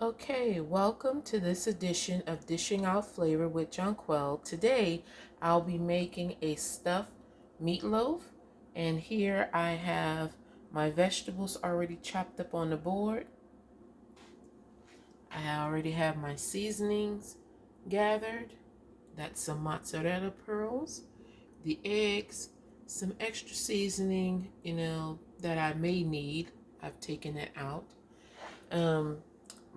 Okay, welcome to this edition of Dishing Out Flavor with Jonquel. Today, I'll be making a stuffed meatloaf, and here I have my vegetables already chopped up on the board. I already have my seasonings gathered. That's some mozzarella pearls, the eggs, some extra seasoning, that I may need. I've taken it out. Um,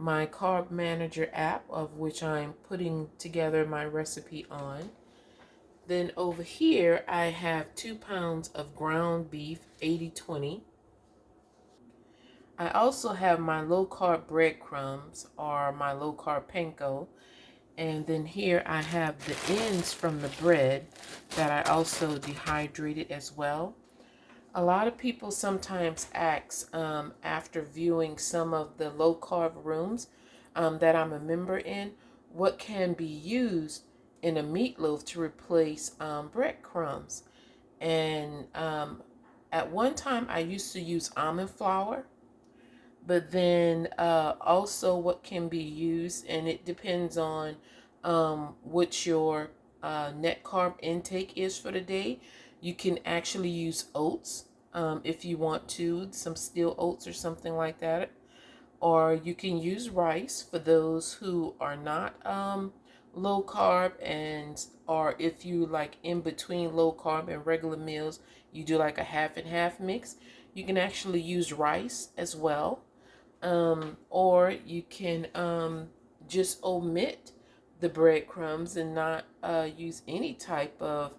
my carb manager app, of which I'm putting together my recipe on. Then over here I have 2 pounds of ground beef 80/20. I also have my low carb breadcrumbs, or my low carb panko, and then here I have the ends from the bread that I also dehydrated as well. A lot of people sometimes ask, after viewing some of the low carb rooms that I'm a member in, what can be used in a meatloaf to replace breadcrumbs. And at one time, I used to use almond flour, but then also what can be used, and it depends on what your net carb intake is for the day. You can actually use oats if you want to, some steel oats or something like that. Or you can use rice for those who are not low carb, and or if you like in between low carb and regular meals, you do like a half and half mix. You can actually use rice as well, or you can just omit the breadcrumbs and not use any type of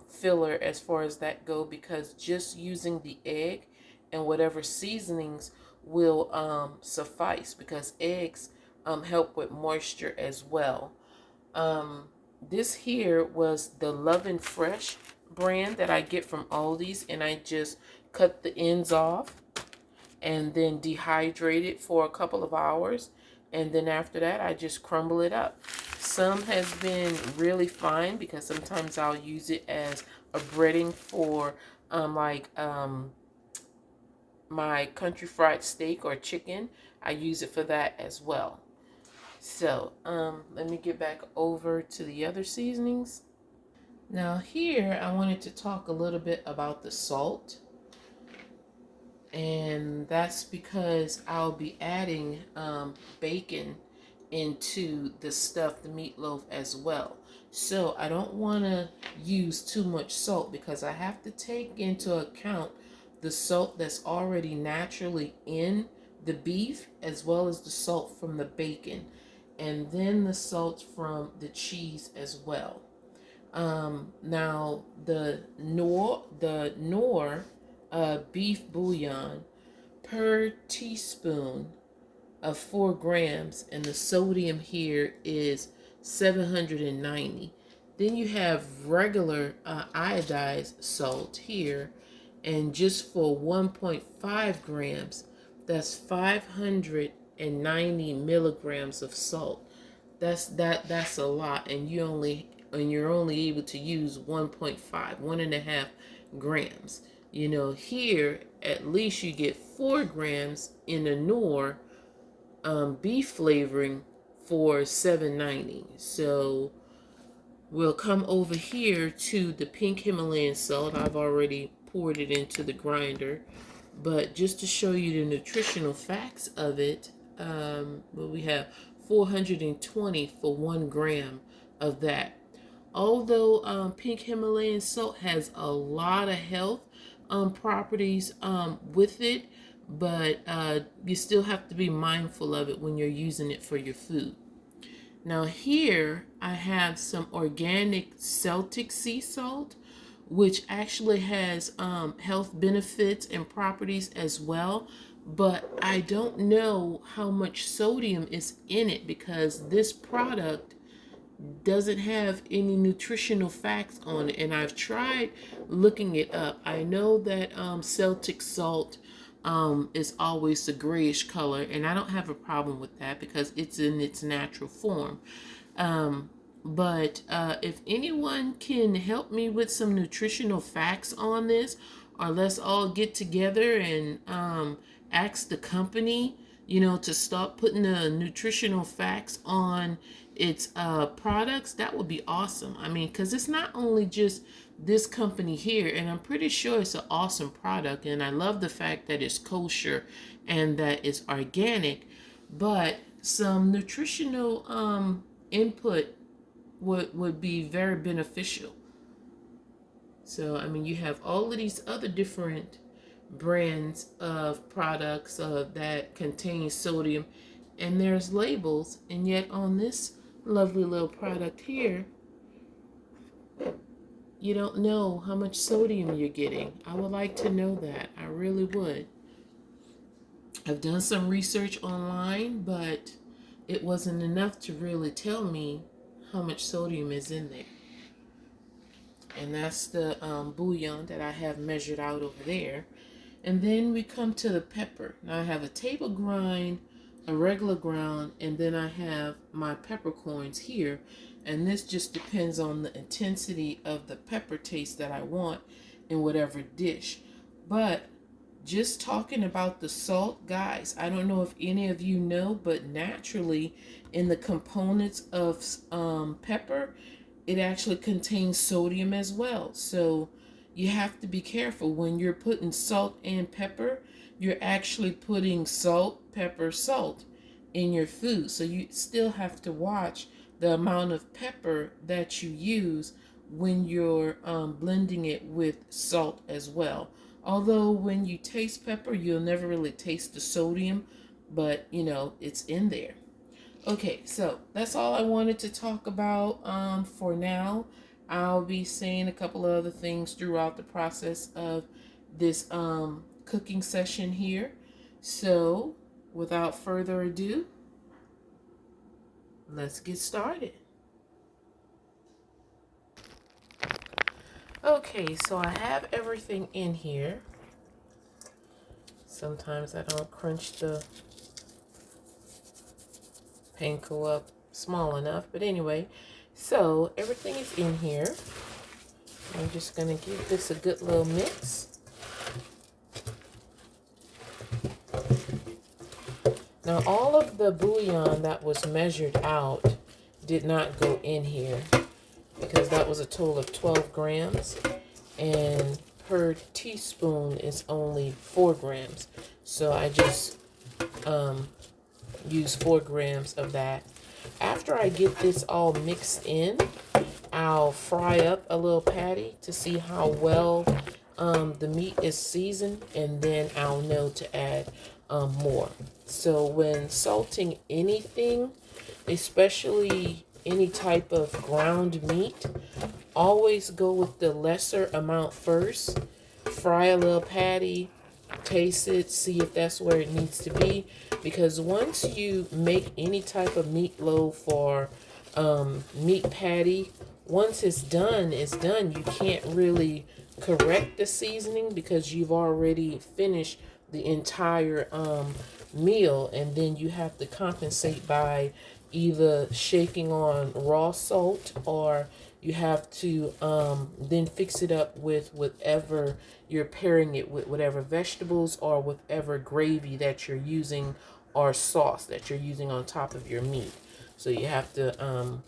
filler as far as that go, because just using the egg and whatever seasonings will suffice, because eggs help with moisture as well. Um, this here was the Love and Fresh brand that I get from Aldi's, and I just cut the ends off and then dehydrate it for a couple of hours, and then after that I just crumble it up. Some has been really fine because sometimes I'll use it as a breading for my country fried steak or chicken. I use it for that as well. So let me get back over to the other seasonings. Now here I wanted to talk a little bit about the salt, and that's because I'll be adding bacon into the stuffed meatloaf as well. So I don't want to use too much salt because I have to take into account the salt that's already naturally in the beef, as well as the salt from the bacon, and then the salt from the cheese as well. Now the Knorr beef bouillon per teaspoon of 4 grams, and the sodium here is 790. Then you have regular iodized salt here, and just for 1.5 grams, that's 590 milligrams of salt. That's a lot, and you're only able to use 1.5, 1.5 grams. Here at least you get 4 grams in the Knorr beef flavoring for 790. So we'll come over here to the pink Himalayan salt. I've already poured it into the grinder, but just to show you the nutritional facts of it, we have 420 for 1 gram of that. Although pink Himalayan salt has a lot of health properties with it, but you still have to be mindful of it when you're using it for your food. Now here I have some organic Celtic sea salt, which actually has health benefits and properties as well, but I don't know how much sodium is in it because this product doesn't have any nutritional facts on it, and I've tried looking it up. I know that Celtic salt is always the grayish color, and I don't have a problem with that because it's in its natural form. But if anyone can help me with some nutritional facts on this, or let's all get together and ask the company, to start putting the nutritional facts on its products, that would be awesome. I mean, because it's not only just this company here, and I'm pretty sure it's an awesome product, and I love the fact that it's kosher and that it's organic, but some nutritional input would be very beneficial. So, I mean, you have all of these other different brands of products that contain sodium, and there's labels, and yet on this lovely little product here, you don't know how much sodium you're getting. I would like to know that. I really would. I've done some research online, but it wasn't enough to really tell me how much sodium is in there. And that's the bouillon that I have measured out over there. And then we come to the pepper. Now I have a table grind, a regular ground, and then I have my peppercorns here. And this just depends on the intensity of the pepper taste that I want in whatever dish. But just talking about the salt, guys, I don't know if any of you know, but naturally in the components of pepper, it actually contains sodium as well. So you have to be careful when you're putting salt and pepper. You're actually putting salt, pepper, salt in your food. So you still have to watch the amount of pepper that you use when you're blending it with salt as well. Although when you taste pepper, you'll never really taste the sodium, but it's in there. Okay, so that's all I wanted to talk about for now. I'll be saying a couple of other things throughout the process of this cooking session here. So without further ado, let's get started. Okay, so I have everything in here. Sometimes I don't crunch the Panko up small enough, but anyway, so everything is in here. I'm just going to give this a good little mix. Now all of the bouillon that was measured out did not go in here because that was a total of 12 grams and per teaspoon is only 4 grams. So I just use 4 grams of that. After I get this all mixed in, I'll fry up a little patty to see how well the meat is seasoned, and then I'll know to add more. So when salting anything, especially any type of ground meat, always go with the lesser amount first. Fry a little patty, taste it, see if that's where it needs to be. Because once you make any type of meatloaf or meat patty, once it's done, it's done. You can't really correct the seasoning because you've already finished the entire meal, and then you have to compensate by either shaking on raw salt, or you have to then fix it up with whatever you're pairing it with, whatever vegetables or whatever gravy that you're using or sauce that you're using on top of your meat. So you have to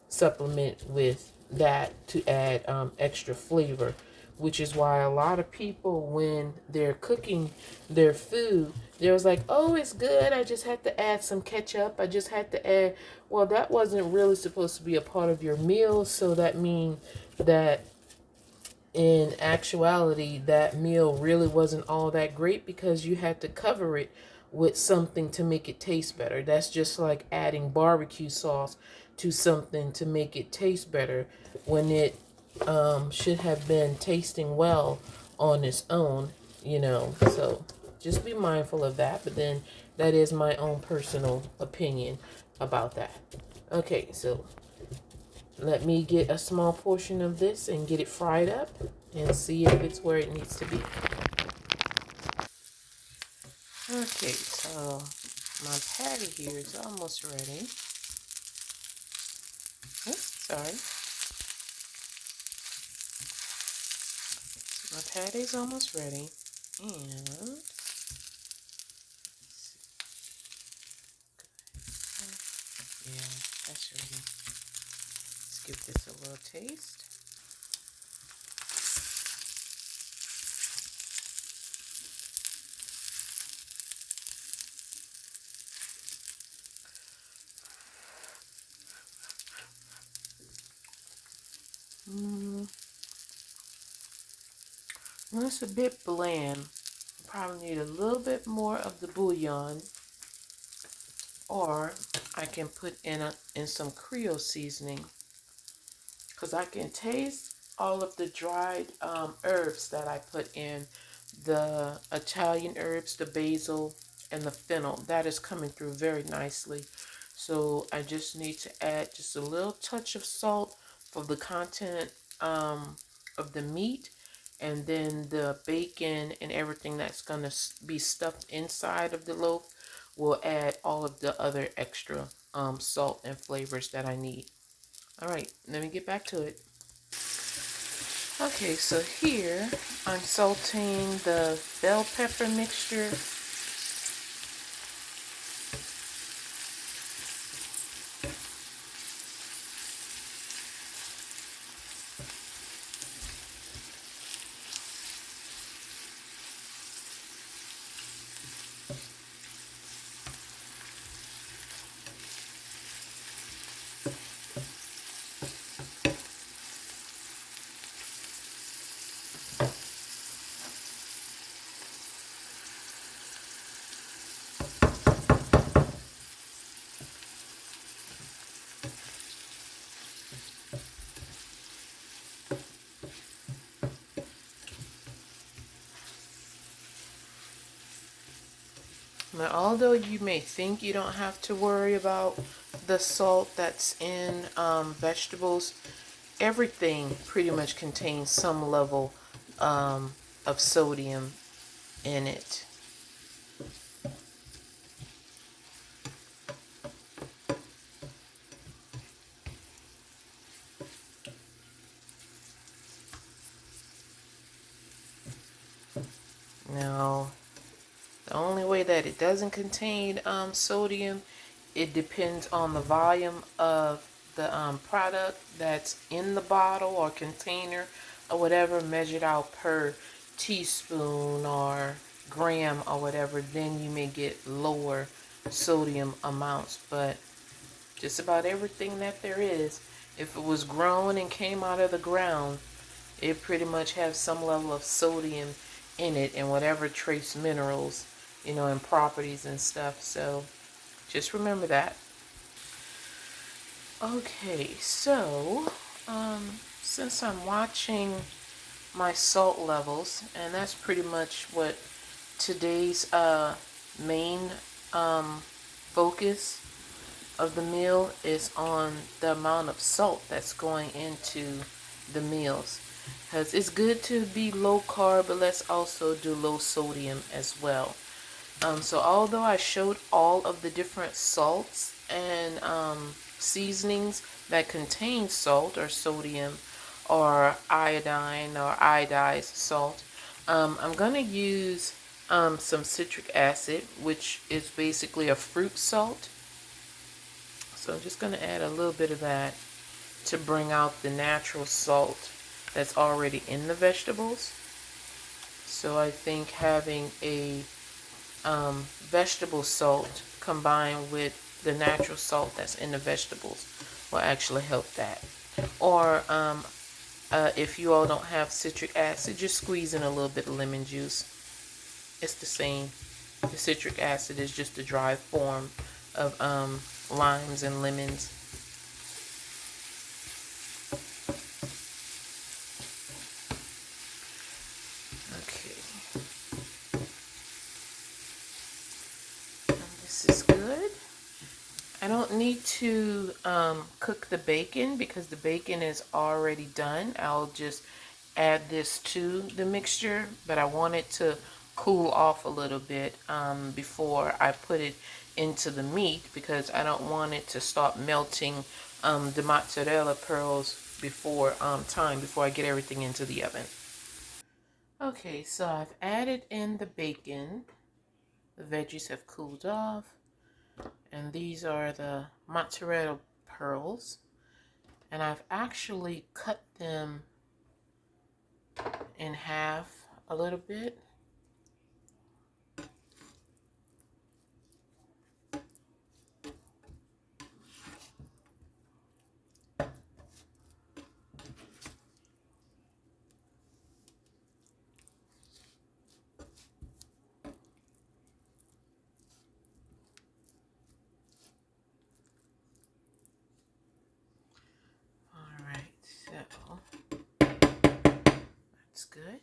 supplement with that to add extra flavor, which is why a lot of people, when they're cooking their food, they're like, oh, it's good, I just had to add some ketchup, I just had to add, well, that wasn't really supposed to be a part of your meal. So that means that in actuality, that meal really wasn't all that great because you had to cover it with something to make it taste better. That's just like adding barbecue sauce to something to make it taste better when it should have been tasting well on its own, So just be mindful of that. But then that is my own personal opinion about that. Okay, so let me get a small portion of this and get it fried up and see if it's where it needs to be. Okay, so my patty here is almost ready. Oops, sorry. My patty is almost ready. And That's really, let's give this a little taste. Well, it's a bit bland. Probably need a little bit more of the bouillon, or I can put in some Creole seasoning, because I can taste all of the dried herbs that I put in, the Italian herbs, the basil, and the fennel. That is coming through very nicely. So I just need to add just a little touch of salt for the content of the meat, and then the bacon and everything that's going to be stuffed inside of the loaf will add all of the other extra salt and flavors that I need. All right, let me get back to it. Okay, so here I'm salting the bell pepper mixture. Now, although you may think you don't have to worry about the salt that's in vegetables, everything pretty much contains some level of sodium in it. Now, the only way that it doesn't contain sodium, it depends on the volume of the product that's in the bottle or container or whatever, measured out per teaspoon or gram or whatever. Then you may get lower sodium amounts. But just about everything that there is, if it was grown and came out of the ground, it pretty much has some level of sodium in it and whatever trace minerals, you know, and properties and stuff. So just remember that. Okay, so since I'm watching my salt levels, and that's pretty much what today's main focus of the meal is, on the amount of salt that's going into the meals. Because it's good to be low carb, but let's also do low sodium as well. So although I showed all of the different salts and seasonings that contain salt or sodium or iodine or iodized salt, I'm going to use some citric acid, which is basically a fruit salt. So I'm just going to add a little bit of that to bring out the natural salt that's already in the vegetables. So I think having a vegetable salt combined with the natural salt that's in the vegetables will actually help that. Or if you all don't have citric acid, just squeeze in a little bit of lemon juice. It's the same. The citric acid is just the dry form of limes and lemons. Okay. And this is good. I don't need to cook the bacon because the bacon is already done. I'll just add this to the mixture, but I want it to cool off a little bit before I put it into the meat, because I don't want it to start melting the mozzarella pearls before before I get everything into the oven. Okay, so I've added in the bacon. The veggies have cooled off. And these are the mozzarella pearls, and I've actually cut them in half a little bit. So that's good.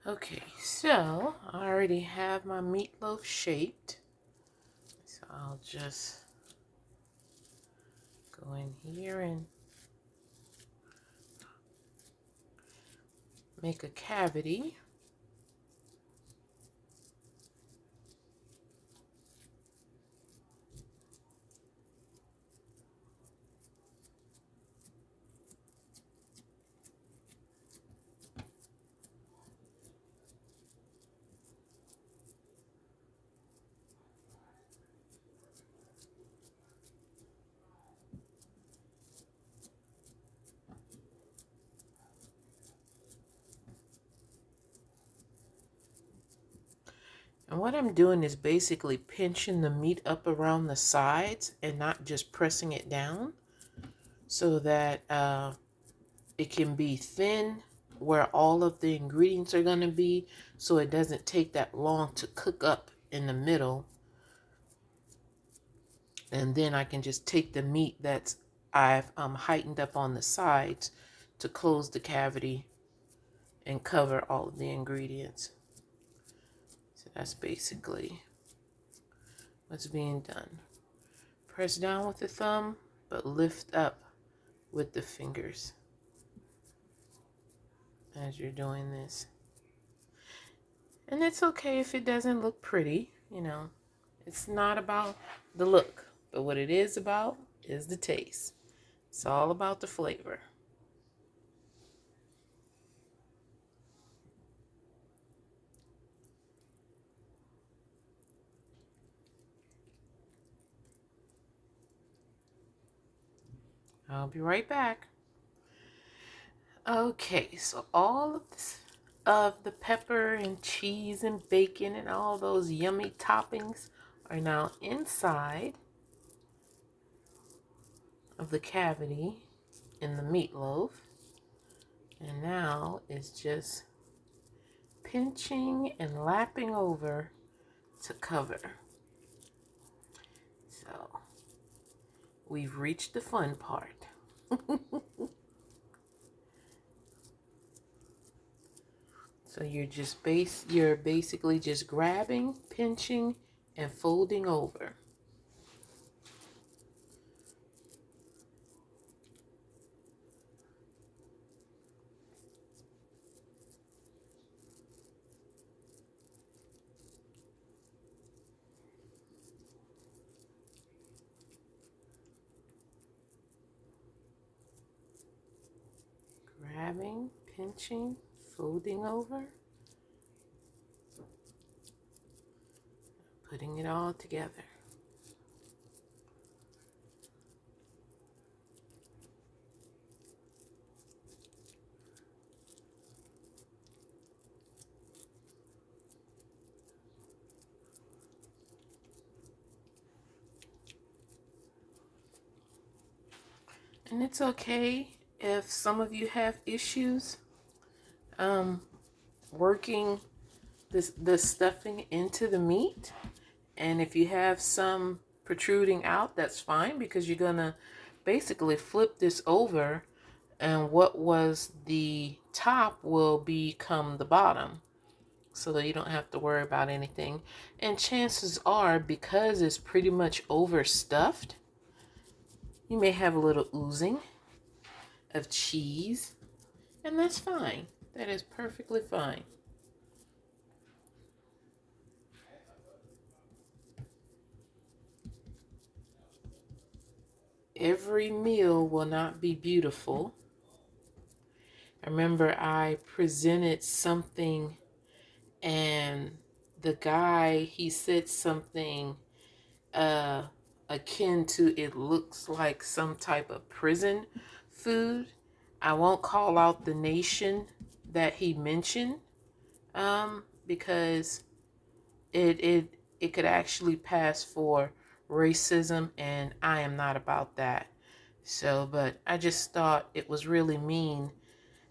Okay, so I already have my meatloaf shaped. So I'll just go in here and make a cavity. And what I'm doing is basically pinching the meat up around the sides and not just pressing it down, so that it can be thin where all of the ingredients are going to be, so it doesn't take that long to cook up in the middle. And then I can just take the meat that's I've heightened up on the sides to close the cavity and cover all of the ingredients. So that's basically what's being done. Press down with the thumb, but lift up with the fingers as you're doing this. And it's okay if it doesn't look pretty, you know. It's not about the look, but what it is about is the taste. It's all about the flavor. I'll be right back. Okay, so all of this, of the pepper and cheese and bacon and all those yummy toppings are now inside of the cavity in the meatloaf. And now it's just pinching and lapping over to cover. So we've reached the fun part. So you're basically just grabbing, pinching, and folding over. Grabbing, pinching, folding over, putting it all together. And it's okay if some of you have issues working the stuffing into the meat. And if you have some protruding out, that's fine, because you're gonna basically flip this over, and what was the top will become the bottom, so that you don't have to worry about anything. And chances are, because it's pretty much overstuffed, you may have a little oozing of cheese, and that's fine. That is perfectly fine. Every meal will not be beautiful. I remember I presented something, and the guy, he said something akin to, it looks like some type of prison food. I won't call out the nation that he mentioned, because it could actually pass for racism, and I am not about that. So, but I just thought it was really mean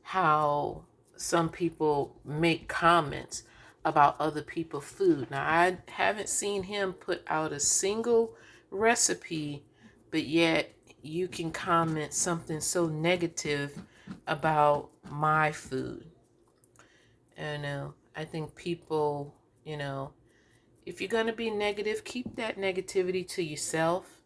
how some people make comments about other people's food. Now, I haven't seen him put out a single recipe, but yet you can comment something so negative about my food. And I think people, if you're going to be negative, keep that negativity to yourself.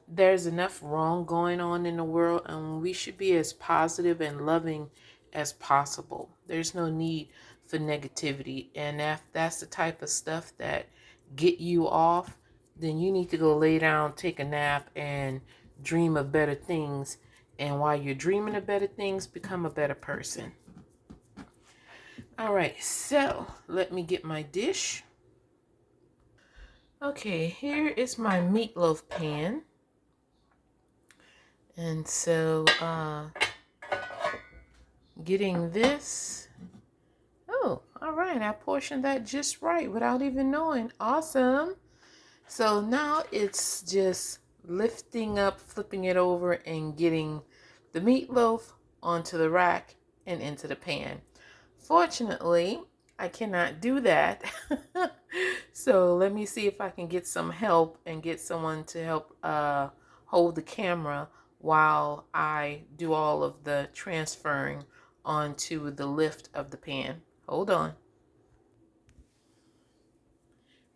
There's enough wrong going on in the world, and we should be as positive and loving as possible. There's no need for negativity. And if that's the type of stuff that get you off, then you need to go lay down, take a nap, and dream of better things. And while you're dreaming of better things, become a better person. All right, so let me get my dish. Okay, here is my meatloaf pan. And so, getting this. Oh, all right, I portioned that just right without even knowing. Awesome. So now it's just lifting up, flipping it over, and getting the meatloaf onto the rack and into the pan. Fortunately, I cannot do that. So let me see if I can get some help and get someone to help hold the camera while I do all of the transferring onto the lift of the pan. Hold on.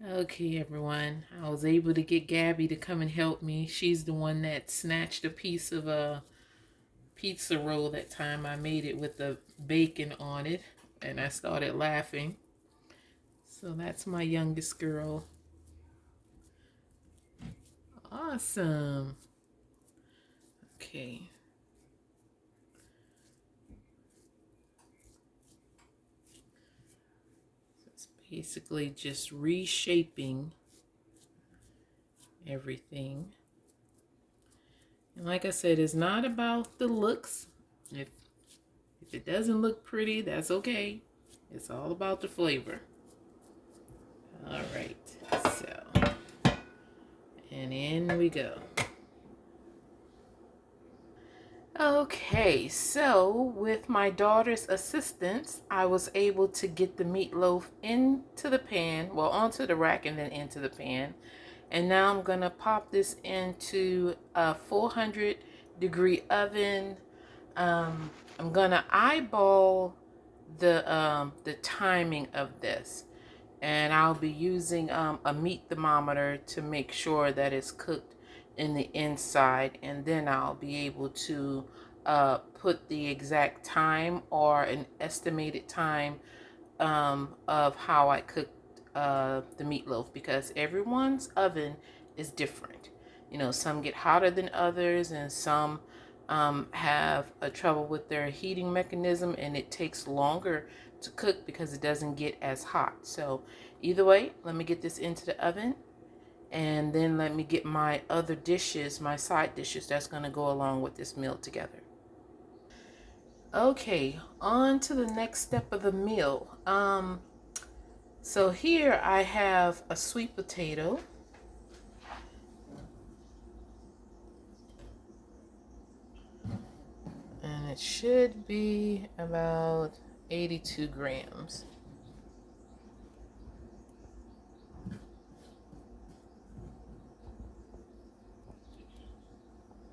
Okay, everyone. I was able to get Gabby to come and help me. She's the one that snatched a piece of a pizza roll that time I made it with the bacon on it, and I started laughing. So that's my youngest girl. Awesome. Okay. So it's basically just reshaping everything. And like I said, it's not about the looks. If it doesn't look pretty, that's okay. It's all about the flavor. All right, so, and in we go. Okay, so with my daughter's assistance, I was able to get the meatloaf into the pan, well, onto the rack and then into the pan. And now I'm gonna pop this into a 400-degree oven. I'm gonna eyeball the timing of this, and I'll be using a meat thermometer to make sure that it's cooked in the inside, and then I'll be able to put the exact time or an estimated time of how I cooked the meatloaf, because everyone's oven is different. Some get hotter than others, and some have a trouble with their heating mechanism, and it takes longer to cook because it doesn't get as hot. So either way, let me get this into the oven, and then let me get my other dishes, my side dishes that's going to go along with this meal together. Okay, on to the next step of the meal. So here I have a sweet potato. And it should be about 82 grams.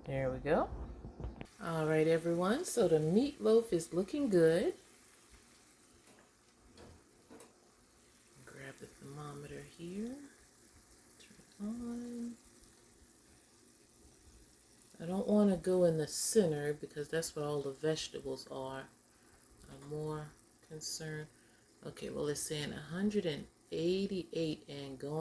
There we go. All right, everyone. So the meatloaf is looking good. Grab the thermometer here. Turn it on. I don't want to go in the center because that's where all the vegetables are. I'm more concerned. Okay, well, it's saying 188 and going